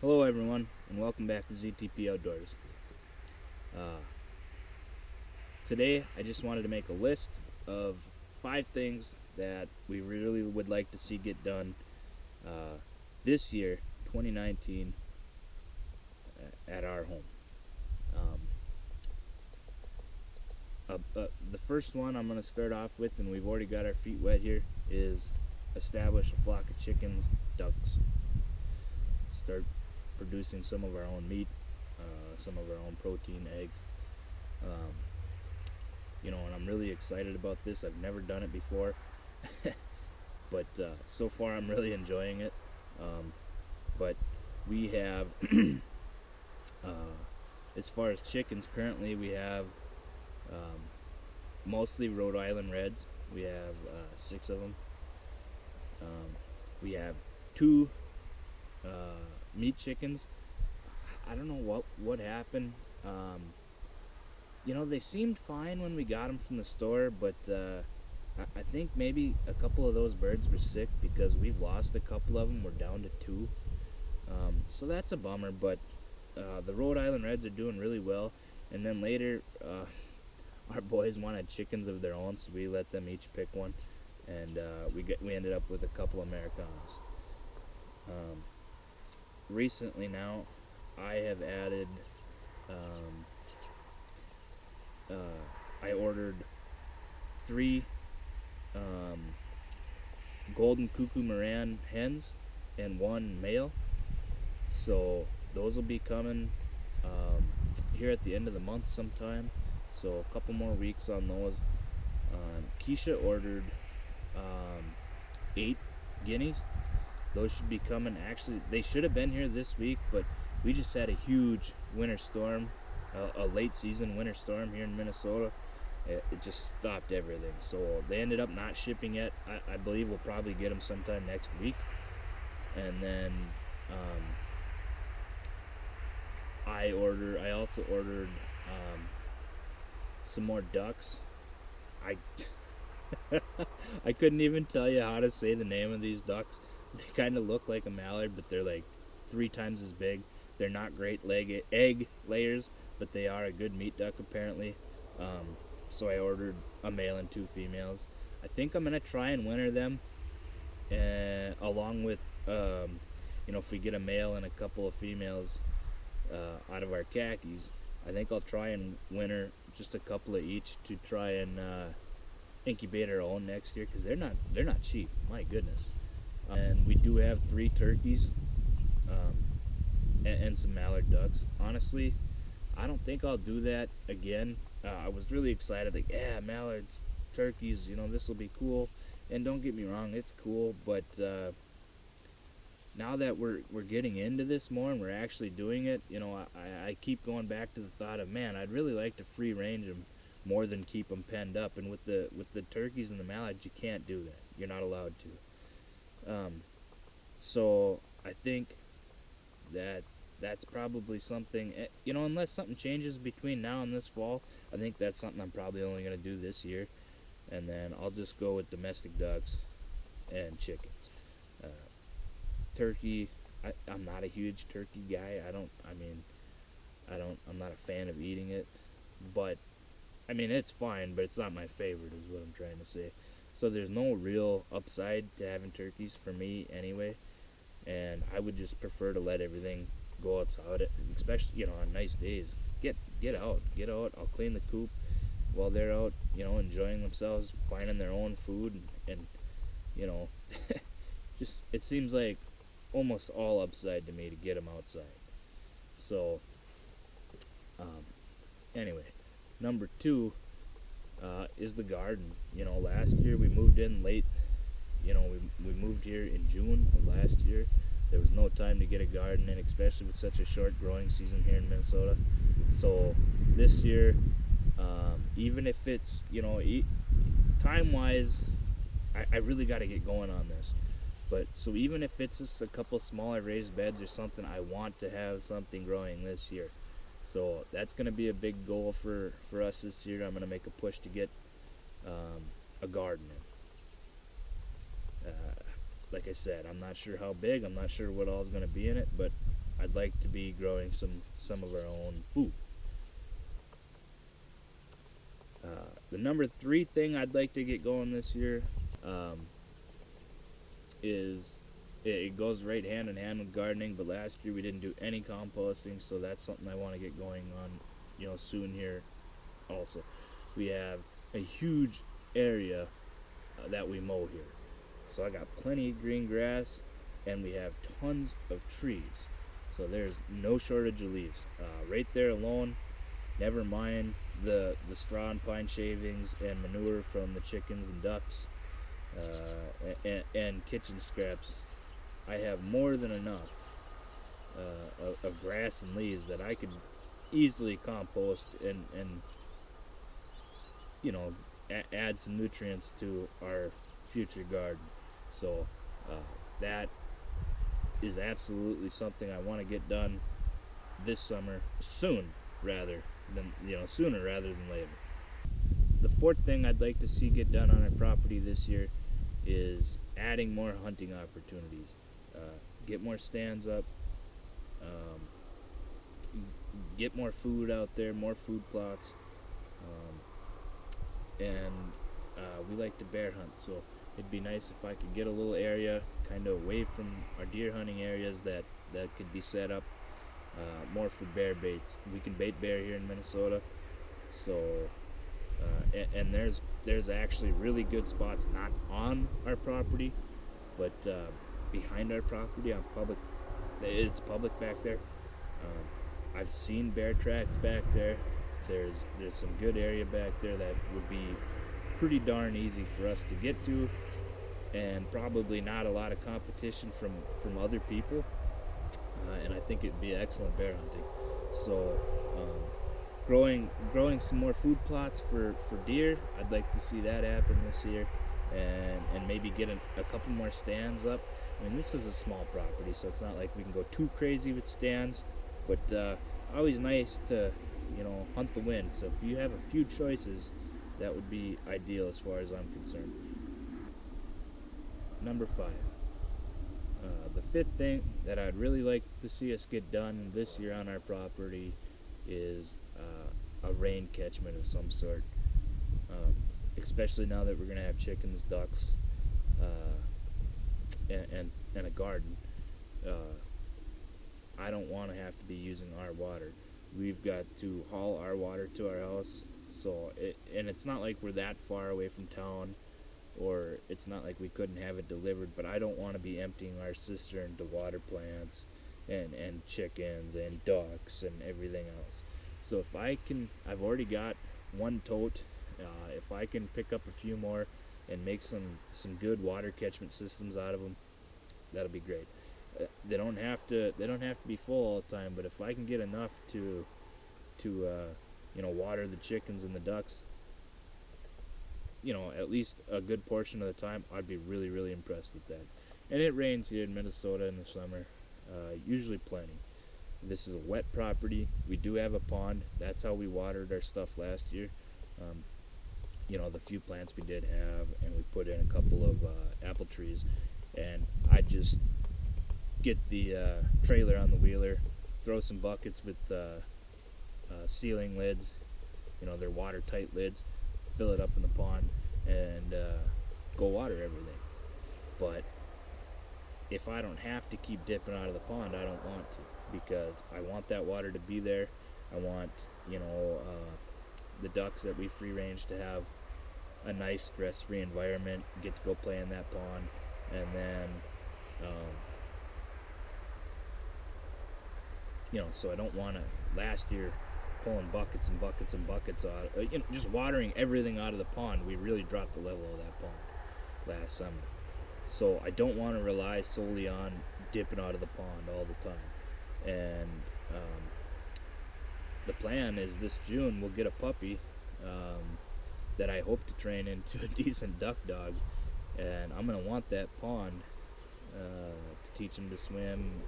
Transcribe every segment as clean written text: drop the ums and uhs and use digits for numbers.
Hello everyone, and welcome back to ZTP Outdoors. Uh, Today, I just wanted to make a list of 5 things that we really would like to see get done uh, this year, 2019, at our home. Um, the first one I'm going to start off with, and we've already got our feet wet here, is establish a flock of chickens, ducks. Start producing some of our own meat, some of our own protein, eggs. Um, and I'm really excited about this. I've never done it before, but so far I'm really enjoying it. Um, but we have, uh, as far as chickens, currently we have um, mostly Rhode Island Reds. We have 6 of them. Um, we have two meat chickens. I don't know what happened. They seemed fine when we got them from the store, but I think maybe a couple of those birds were sick because we've lost a couple of them. We're down to 2. So that's a bummer, but the Rhode Island Reds are doing really well. And then later, our boys wanted chickens of their own, so we let them each pick one, and we ended up with a couple Americanos. Um, Recently now, I have added. Um, I ordered 3 um, golden cuckoo maran hens and 1 male. So those will be coming um, here at the end of the month sometime. So a couple more weeks on those. Keysha ordered 8 guineas. Those should be coming. Actually, they should have been here this week, but we just had a huge winter storm, a late season winter storm here in Minnesota. It just stopped everything. So they ended up not shipping yet. I believe we'll probably get them sometime next week. And then um, I also ordered some more ducks. I I couldn't even tell you how to say the name of these ducks. They kind of look like a mallard, but they're like 3 times as big. They're not great egg layers, but they are a good meat duck apparently. So I ordered a male and 2 females. I think I'm gonna try and winter them, along with if we get a male and a couple of females out of our khakis. I think I'll try and winter just a couple of each to try and incubate our own next year, because they're not cheap. My goodness. And we do have 3 turkeys, um, and some mallard ducks. Honestly, I don't think I'll do that again. I was really excited, like, yeah, mallards, turkeys, this will be cool. And don't get me wrong, it's cool, but now that we're getting into this more and we're actually doing it, I keep going back to the thought of, man, I'd really like to free range them more than keep them penned up. And with the turkeys and the mallards, you can't do that. You're not allowed to. So I think that that's probably something, unless something changes between now and this fall. I think that's something I'm probably only going to do this year, and then I'll just go with domestic ducks and chickens. Uh, Turkey, I'm not a huge turkey guy. I'm not a fan of eating it, but it's fine, but it's not my favorite, is what I'm trying to say. So there's no real upside to having turkeys for me anyway, and I would just prefer to let everything go outside, especially on nice days. Get out. I'll clean the coop while they're out, enjoying themselves, finding their own food, and you know, just it seems like almost all upside to me to get them outside. So um, anyway, number 2 is the garden. Last year we moved in late. We moved here in June of last year. There was no time to get a garden in, especially with such a short growing season here in Minnesota. So this year, even if it's, time-wise, I really got to get going on this. But so even if it's just a couple smaller raised beds or something, I want to have something growing this year. So that's going to be a big goal for us this year. I'm going to make a push to get a garden in. Like I said, I'm not sure how big. I'm not sure what all is going to be in it, but I'd like to be growing some of our own food. The number 3 thing I'd like to get going this year um, is it goes right hand in hand with gardening. But last year we didn't do any composting, so that's something I want to get going on, soon here. Also, we have a huge area that we mow here, so I got plenty of green grass, and we have tons of trees. So there's no shortage of leaves. Right there alone, never mind the straw and pine shavings and manure from the chickens and ducks, and kitchen scraps. I have more than enough of grass and leaves that I could easily compost and add some nutrients to our future garden. So uh, that is absolutely something I want to get done this summer, sooner rather than later. The fourth thing I'd like to see get done on our property this year is adding more hunting opportunities. Get more stands up, um, get more food out there, more food plots, and we like to bear hunt. So it'd be nice if I could get a little area kind of away from our deer hunting areas that could be set up more for bear baits. We can bait bear here in Minnesota, so and there's actually really good spots not on our property, but behind our property on public. It's public back there. I've seen bear tracks back there. There's some good area back there that would be pretty darn easy for us to get to, and probably not a lot of competition from other people. And I think it'd be excellent bear hunting. So growing some more food plots for deer, I'd like to see that happen this year, and maybe get a couple more stands up. I mean, this is a small property, so it's not like we can go too crazy with stands, but always nice to hunt the wind. So if you have a few choices, that would be ideal as far as I'm concerned. Number 5. The fifth thing that I'd really like to see us get done this year on our property is a rain catchment of some sort, especially now that we're going to have chickens, ducks, and a garden. I don't want to have to be using our water. We've got to haul our water to our house, and it's not like we're that far away from town, or it's not like we couldn't have it delivered, but I don't want to be emptying our cistern to water plants and chickens and ducks and everything else. So if I've already got one tote. If I can pick up a few more and make some good water catchment systems out of them, that'll be great. They don't have to be full all the time, but if I can get enough to water the chickens and the ducks, at least a good portion of the time, I'd be really, really impressed with that. And it rains here in Minnesota in the summer, usually plenty. This is a wet property. We do have a pond. That's how we watered our stuff last year. The few plants we did have, and we put in a couple of apple trees. And I just get the trailer on the wheeler, throw some buckets with sealing lids, they're watertight lids, fill it up in the pond, and go water everything. But if I don't have to keep dipping out of the pond, I don't want to, because I want that water to be there. I want the ducks that we free range to have a nice stress-free environment, get to go play in that pond, and then so I don't want to, last year, pulling buckets and buckets and buckets out, just watering everything out of the pond. We really dropped the level of that pond last summer. So I don't want to rely solely on dipping out of the pond all the time. And the plan is this June we'll get a puppy that I hope to train into a decent duck dog, and I'm going to want that pond to teach him to swim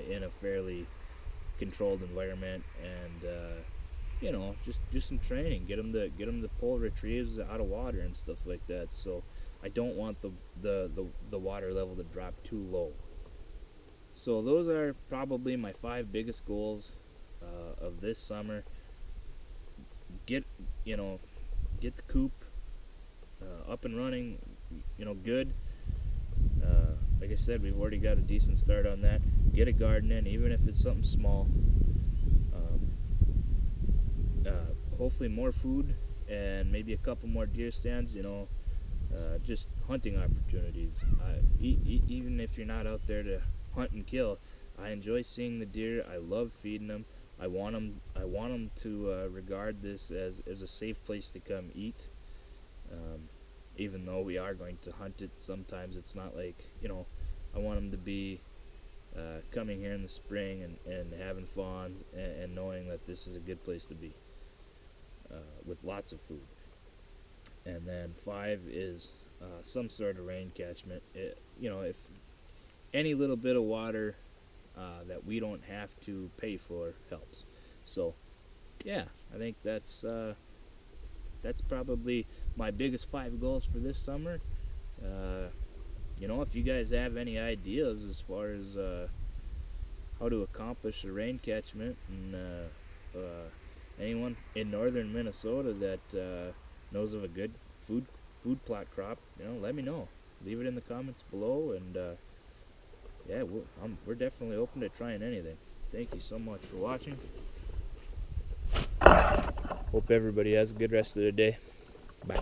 in a fairly controlled environment, and just some training, get him to pull retrieves out of water and stuff like that. So I don't want the water level to drop too low. So those are probably my 5 biggest goals of this summer. Get you know get the coop up and running, good. Like I said, we've already got a decent start on that. Get a garden in, even if it's something small. Um, Hopefully more food and maybe a couple more deer stands. Just hunting opportunities. Even if you're not out there to hunt and kill, I enjoy seeing the deer. I love feeding them. I want them. I want them to regard this as a safe place to come eat. Um, Even though we are going to hunt it, sometimes it's not like I want them to be coming here in the spring and having fawns and knowing that this is a good place to be with lots of food. And then 5 is some sort of rain catchment. If any little bit of water that we don't have to pay for helps. So yeah, I think that's probably my biggest 5 goals for this summer. If you guys have any ideas as far as how to accomplish a rain catchment, and anyone in northern Minnesota that knows of a good food plot crop, let me know. Leave it in the comments below, and yeah, we're definitely open to trying anything. Thank you so much for watching. Hope everybody has a good rest of their day. Bye.